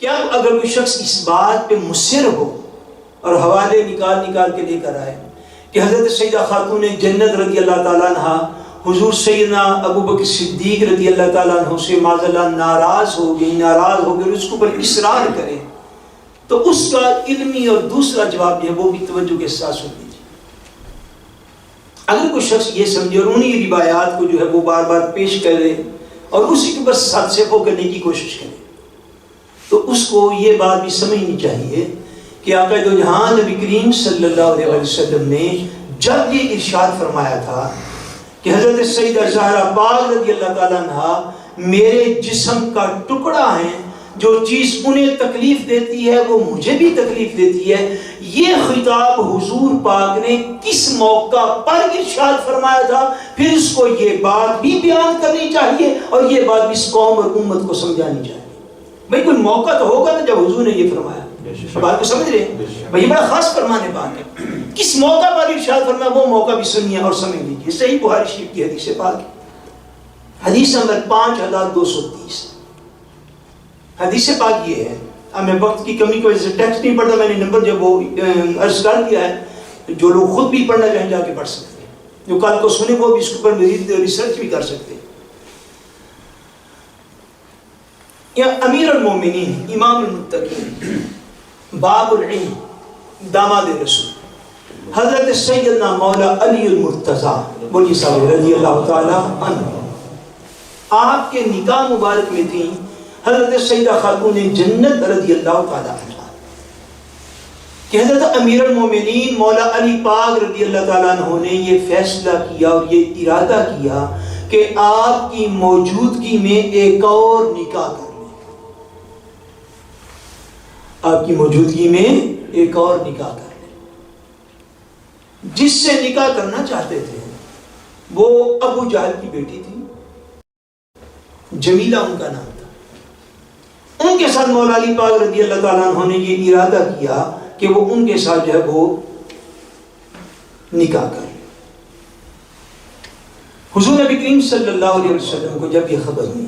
کہ اب اگر کوئی شخص اس بات پہ مصر ہو اور حوالے نکال کے لے کر آئے کہ حضرت سیدہ خاتون جنت رضی اللہ تعالیٰ عنہ حضور سیدنا ابو بکر صدیق رضی اللہ تعالیٰ عنہ سے معاذ اللہ ناراض ہو گئی اور اس کے اوپر اصرار کرے، تو اس کا علمی اور دوسرا جواب جو ہے وہ بھی توجہ کے ساتھ سن لیجیے۔ اگر کوئی شخص یہ سمجھے اور انہی روایات کو جو ہے وہ بار بار پیش کرے اور اسی کے اوپر صدق کرنے کی کوشش کرے، تو اس کو یہ بات بھی سمجھنی چاہیے کہ آقا دو جہان نبی کریم صلی اللہ علیہ وسلم نے جب یہ ارشاد فرمایا تھا کہ حضرت سیدہ زہرا پاک رضی اللہ تعالیٰ عنہ میرے جسم کا ٹکڑا ہیں، جو چیز انہیں تکلیف دیتی ہے وہ مجھے بھی تکلیف دیتی ہے، یہ خطاب حضور پاک نے کس موقع پر ارشاد فرمایا تھا، پھر اس کو یہ بات بھی بیان کرنی چاہیے اور یہ بات بھی اس قوم اور امت کو سمجھانی چاہیے۔ بھئی کوئی موقع تو ہوگا نا جب حضور نے یہ فرمایا، بات کو سمجھ رہے ہیں؟ بھئی یہ بڑا خاص فرمان بات ہے، کس موقع پر ارشاد فرمایا وہ موقع بھی سنیے اور سمجھ لیجیے۔ صحیح بخاری شریف کی حدیث پاک، حدیث نمبر 5230، حدیث پاک یہ ہے۔ اب میں وقت کی کمی کو ٹیکسٹ نہیں پڑھتا، میں نے نمبر جب وہ عرض کر دیا ہے، جو لوگ خود بھی پڑھنا چاہیں جا کے پڑھ سکتے ہیں، جو کل کو سنے وہ بھی اس کے اوپر مزید ریسرچ بھی کر سکتے ہیں۔ یا امیر المومنین امام المتقین باب العلم داماد رسول حضرت سیدنا مولا علی المرتضی بولیے صاحب رضی اللہ تعالی عنہ، آپ کے نکاح مبارک میں تھیں حضرت سیدہ خاتون جنت رضی اللہ تعالی عنہ، کہ حضرت امیر المومنین مولا علی پاک رضی اللہ تعالیٰ عنہ نے یہ فیصلہ کیا اور یہ ارادہ کیا کہ آپ کی موجودگی میں ایک اور نکاح کر لیں، آپ کی موجودگی میں ایک اور نکاح کر لیں۔ جس سے نکاح کرنا چاہتے تھے وہ ابو جہل کی بیٹی تھی، جمیلہ ان کا نام تھا۔ ان کے ساتھ مولا علی پاک رضی اللہ تعالیٰ عنہ نے یہ ارادہ کیا کہ وہ ان کے ساتھ جو ہے وہ نکاح کر لیں۔ حضور نبی کریم صلی اللہ علیہ وسلم کو جب یہ خبر ہوئی،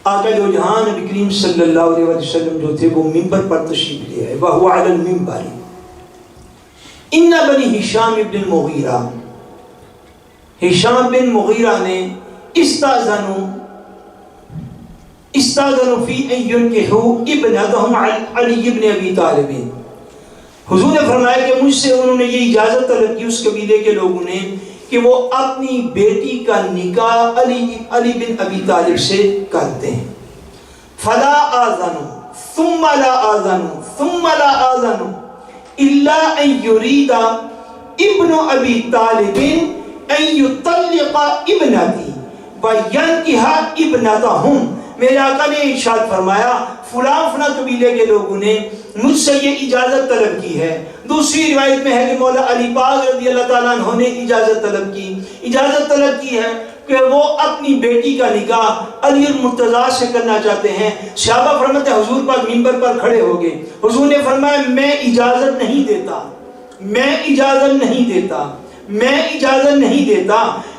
آقا دو جہان نبی کریم صلی اللہ علیہ وسلم جو تھے وہ منبر پر تشریف لے آئے، وَهُوَ عَلَى الْمِنْبَرِ ان بنی ہشام بن المغیرہ، ہشام بن مغیرہ نے استاذنوا فی ان ينکحوا ابنتهم علی بن ابی طالب، حضور نے فرمایا کہ مجھ سے انہوں نے یہ اجازت طلب کی اس قبیلے کے لوگوں نے کہ وہ اپنی بیٹی کا نکاح علی بن ابی طالب سے کرتے ہیں۔ فلا آذنوا ثم لا آذنوا ثم لا آذنوا الا ان يريد ابن ابی طالب ان يطلق ابنتی وینکح ابنتهم۔ میرے آقا نے ارشاد فرمایا فلاں قبیلے کے لوگوں نے مجھ سے یہ اجازت طلب کی ہے۔ دوسری روایت میں ہے کہ مولا علی پاک رضی اللہ تعالیٰ عنہ نے اجازت طلب کی ہے کہ وہ اپنی بیٹی کا نکاح علی المرتضیٰ سے کرنا چاہتے ہیں۔ صحابہ فرماتے ہیں حضور پاک منبر پر کھڑے ہو گئے، حضور نے فرمایا میں اجازت نہیں دیتا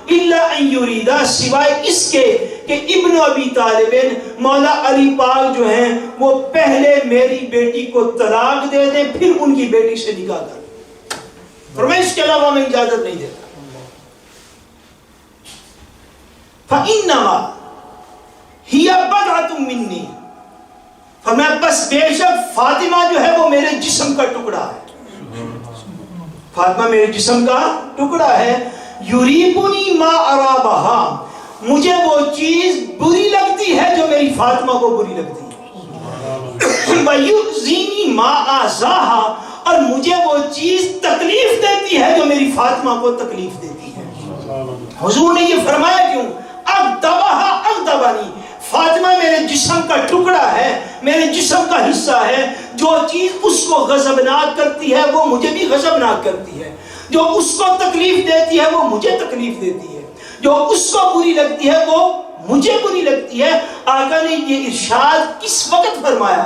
الا ان یریدا، سوائے اس کے کہ ابن ابی طالب مولا علی پاک جو ہیں وہ پہلے میری بیٹی کو طلاق دے دیں پھر ان کی بیٹی سے نکاح کر، فرمایا اس کے علاوہ میں اجازت نہیں دیتا۔ فَإِنَّمَا هِيَ بَضْعَةٌ مِّنِّي، فرمایا بس بے شک فاطمہ جو ہے وہ میرے جسم کا ٹکڑا ہے، فاطمہ میرے جسم کا ٹکڑا ہے۔ یُریبُنِی مَا أَرَابَهَا، مجھے وہ چیز بری لگتی ہے جو میری فاطمہ کو بری لگتی ہے۔ وَيُؤْذِنِی مَا آذَاهَا، اور مجھے وہ چیز تکلیف دیتی ہے جو میری فاطمہ کو تکلیف دیتی ہے۔ حضور نے یہ فرمایا کیوں؟ اغضبها اغضبنی، فاطمہ میرے جسم کا ٹکڑا ہے، میرے جسم کا حصہ ہے، جو چیز اس کو غضبناک کرتی ہے وہ مجھے بھی غضبناک کرتی ہے، جو اس کو تکلیف دیتی ہے وہ مجھے تکلیف دیتی ہے، جو اس کو بری لگتی ہے وہ مجھے بری لگتی ہے۔ آقا نے یہ ارشاد کس وقت فرمایا،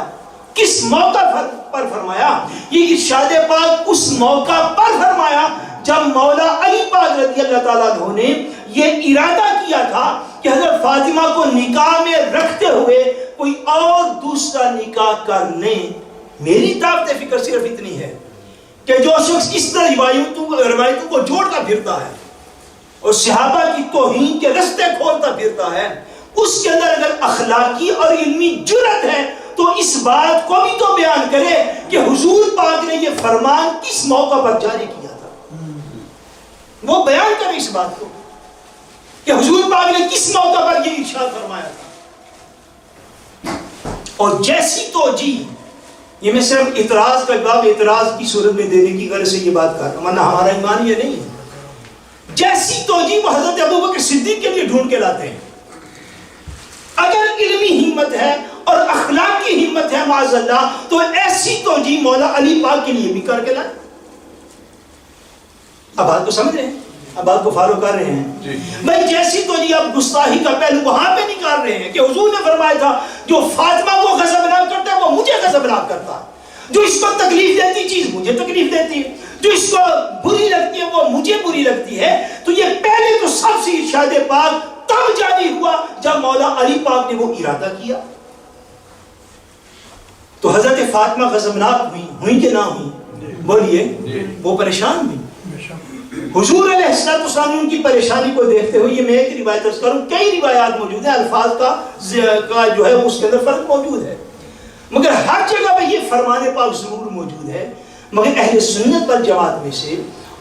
کس موقع پر فرمایا؟ یہ ارشاد پاک اس موقع پر فرمایا جب مولا علی پاک رضی اللہ تعالیٰ عنہ نے یہ ارادہ کیا تھا کہ حضرت فاطمہ کو نکاح میں رکھتے ہوئے کوئی اور دوسرا نکاح کر لیں. میری طاقت فکر صرف اتنی ہے کہ جو شخص اس طرح روایتوں کو جوڑتا پھرتا ہے اور صحابہ کی توہین کے رستے کھولتا پھرتا ہے، اس کے اندر اگر اخلاقی اور علمی جرأت ہے تو اس بات کو بھی تو بیان کرے کہ حضور پاک نے یہ فرمان کس موقع پر جاری کیا تھا. وہ بیان کرے اس بات کو کہ حضور پاک نے کس موقع پر یہ ارشاد فرمایا تھا. اور جیسی توجیہ، یہ میں صرف اعتراض کا باب اعتراض کی صورت میں دینے کی غرض سے یہ بات کر رہا ہوں، ورنہ ہمارا ایمان یہ نہیں ہے. جیسی توجیہ وہ حضرت ابوبکر صدیق کے لیے ڈھونڈ کے لاتے ہیں. اگر علمی ہمت ہے اور اخلاقی ہمت ہے معاذ اللہ، تو ایسی توجیہ مولا علی پاک کے لیے بھی کر کے لائے. اب بات کو سمجھ رہے ہیں، اب بات کو فالو کر رہے ہیں. بھائی جیسی توجیہ آپ گستاخی کا پہلو وہاں پہ نکال رہے ہیں کہ حضور نے فرمایا تھا جو فاطمہ کو غضبناک کرتا ہے وہ مجھے غضبناک کرتا ہے، جو اس کو تکلیف دیتی چیز مجھے تکلیف دیتی ہے، جو اس کو بری لگتی ہے وہ مجھے بری لگتی ہے. تو یہ پہلے تو سب سے ارشاد پاک تب جاری ہوا جب مولا علی پاک نے وہ ارادہ کیا. تو حضرت فاطمہ غضبناک ہوئی کہ نہ ہوئی؟ بولیے. وہ پریشان ہوئی. حضور علیہ السلام ان کی پریشانی کو دیکھتے ہوئے، یہ میں ایک روایت عرض کروں، کئی روایات موجود ہیں، الفاظ کا جو ہے اس کے اندر فرق موجود ہے، مگر ہر جگہ پہ یہ فرمان پاک ضرور موجود ہے. مگر اہل سنت والجماعت میں سے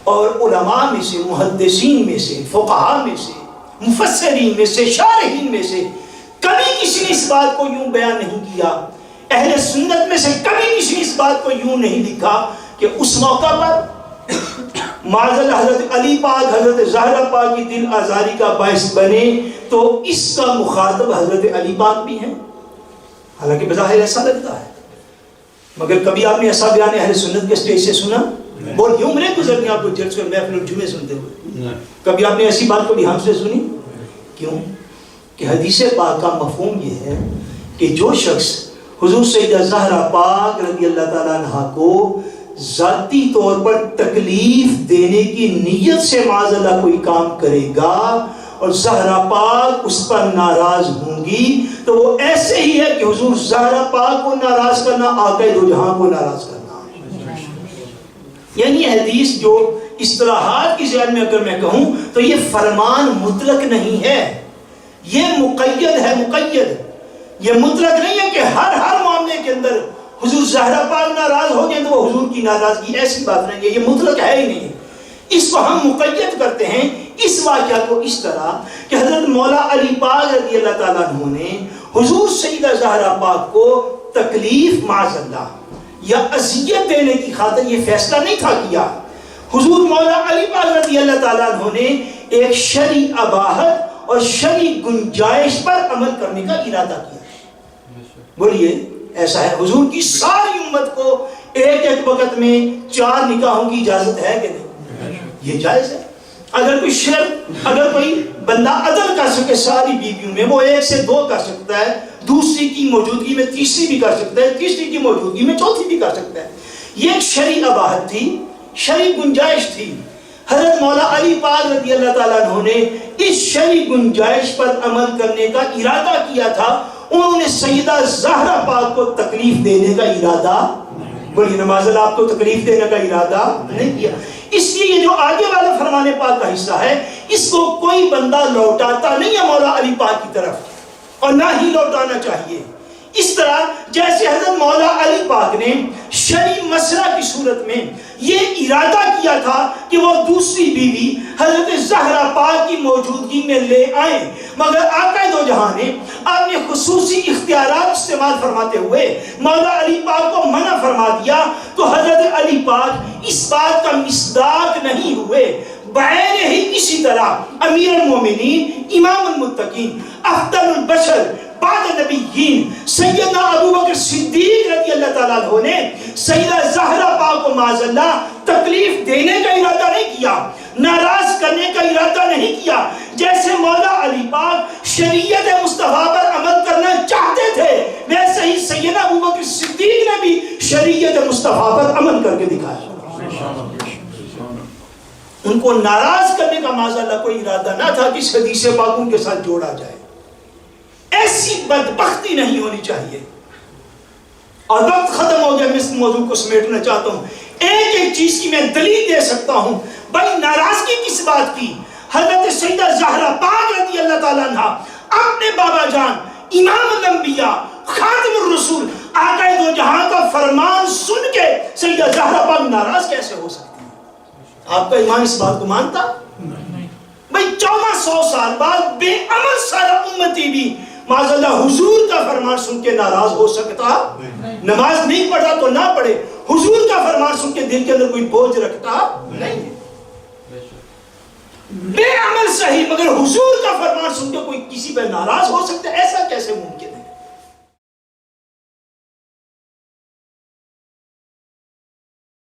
اور علماء میں سے، محدثین میں سے، فقہاء میں سے، مفسرین میں سے، شارحین میں سے کبھی کسی نے اس بات کو یوں بیان نہیں کیا. اہل سنت میں سے کبھی کسی نے اس بات کو یوں نہیں لکھا کہ اس موقع پر معاذ حضرت علی پاک حضرت زہرا پاک کی دل آزاری کا باعث بنے تو اس کا مخاطب حضرت علی پاک بھی ہیں. حالانکہ بظاہر ایسا لگتا ہے، مگر کبھی آپ نے ایسا بیان اہل سنت کے سٹیج سے سنا؟ بہت عمریں گزر گئی آپ کو جلسے اور محفل الجمعے سنتے ہوئے، کبھی آپ نے ایسی بات کبھی ہم سے سنی؟ کیوں کہ حدیث پاک کا مفہوم یہ ہے کہ جو شخص حضور سیدہ زہرا پاک رضی اللہ تعالیٰ عنہ کو ذاتی طور پر تکلیف دینے کی نیت سے معاذ اللہ کوئی کام کرے گا اور زہرا پاک اس پر ناراض ہوں گی، تو وہ ایسے ہی ہے کہ حضور زہرا پاک کو ناراض کرنا آقا دو جہاں کو ناراض کرنا. یعنی حدیث جو اصطلاحات کی ذہن میں اگر میں کہوں تو یہ فرمان مطلق نہیں ہے، یہ مقید ہے. مقید یہ مطلق نہیں ہے کہ ہر معاملے کے اندر حضور زہرا پاک ناراض ہو گئے تو وہ حضور کی ناراضگی، ایسی بات نہیں ہے، یہ مطلق ہے ہی نہیں. اس کو ہم مقید کرتے ہیں اس واقعہ کو اس طرح کہ حضرت مولا علی پاک رضی اللہ تعالیٰ عنہ نے حضور سیدہ زہرا پاک کو تکلیف معاذ اللہ یا اذیت دینے کی خاطر یہ فیصلہ نہیں تھا کیا. حضور مولا علی پاک رضی اللہ تعالیٰ عنہ نے ایک شرعی اباحت اور شرعی گنجائش پر عمل کرنے کا ارادہ کیا. بولیے ایسا ہے؟ حضور کی ساری امت کو ایک وقت میں 4 نکاحوں کی اجازت ہے کہ نہیں؟ یہ جائز ہے. اگر کوئی بندہ عدل کر سکے ساری بیویوں میں، وہ 1 سے 2 کر سکتا ہے، دوسری کی موجودگی میں تیسری بھی کر سکتا ہے، تیسری کی موجودگی میں چوتھی بھی کر سکتا ہے. یہ ایک شرعی اباحت تھی، شرعی گنجائش تھی. حضرت مولا علی پاک رضی اللہ تعالیٰ عنہ نے اس شرعی گنجائش پر عمل کرنے کا ارادہ کیا تھا. انہوں نے سیدہ زہرا پاک کو تکلیف دینے کا ارادہ، بڑی نماز اللہ آپ کو تکلیف دینے کا ارادہ نہیں کیا. اس لیے یہ جو آگے والا فرمان پاک کا حصہ ہے اس کو کوئی بندہ لوٹاتا نہیں ہے مولا علی پاک کی طرف، اور نہ ہی لوٹانا چاہیے. اس طرح جیسے حضرت مولا علی پاک نے شرعی مسئلہ کی صورت میں یہ ارادہ کیا تھا کہ وہ دوسری بیوی حضرت زہرا پاک کی موجودگی میں لے آئیں، مگر آقا دو جہاں نے اپنے خصوصی اختیارات استعمال فرماتے ہوئے مولا علی پاک کو منع فرما دیا، تو حضرت علی پاک اس بات کا مصداق نہیں ہوئے. بعین ہی اسی طرح امیر المومنین، امام المتقین، افضل البشر بعد نبیین سیدنا ابوبکر صدیق رضی اللہ تعالیٰ عنہ نے سیدہ زہرا پاک کو معاذ اللہ تکلیف دینے کا ارادہ نہیں کیا، ناراض کرنے کا ارادہ نہیں کیا. جیسے مولا علی پاک شریعت مصطفیٰ پر عمل کرنا چاہتے تھے، ویسے ہی سیدنا ابوبکر صدیق نے بھی شریعت مصطفیٰ پر عمل کر کے دکھایا. ان کو ناراض کرنے کا معاذ اللہ کوئی ارادہ نہ تھا کہ اس حدیث پاک ان کے ساتھ جوڑا جائے. ایسی بدبختی نہیں ہونی چاہیے. اور وقت ختم ہو گیا، میں اس موضوع کو سمیٹنا چاہتا ہوں. ایک ایک چیز کی میں دلیل دے سکتا ہوں. بھائی ناراضگی کس بات کی؟ حضرت سیدہ زہرا پاک رضی اللہ تعالیٰ عنہ اپنے بابا جان امام الانبیاء خاتم الرسول آقا دو جہاں کا فرمان سن کے سیدہ زہرا پاک ناراض کیسے ہو سکتی ہیں؟ آپ کا ایمان اس بات کو مانتا؟ بھائی 1400 سال بعد بے عمل سارا امتی بھی معاذ اللہ حضور کا فرمان سن کے ناراض ہو سکتا؟ نماز نہیں پڑھا تو نہ پڑھے، حضور کا فرمان سن کے دل کے اندر کوئی بوجھ رکھتا نہیں. بے عمل صحیح مگر حضور کا فرمان سن کے کوئی کسی پہ ناراض ہو سکتا ہے؟ ایسا کیسے ممکن؟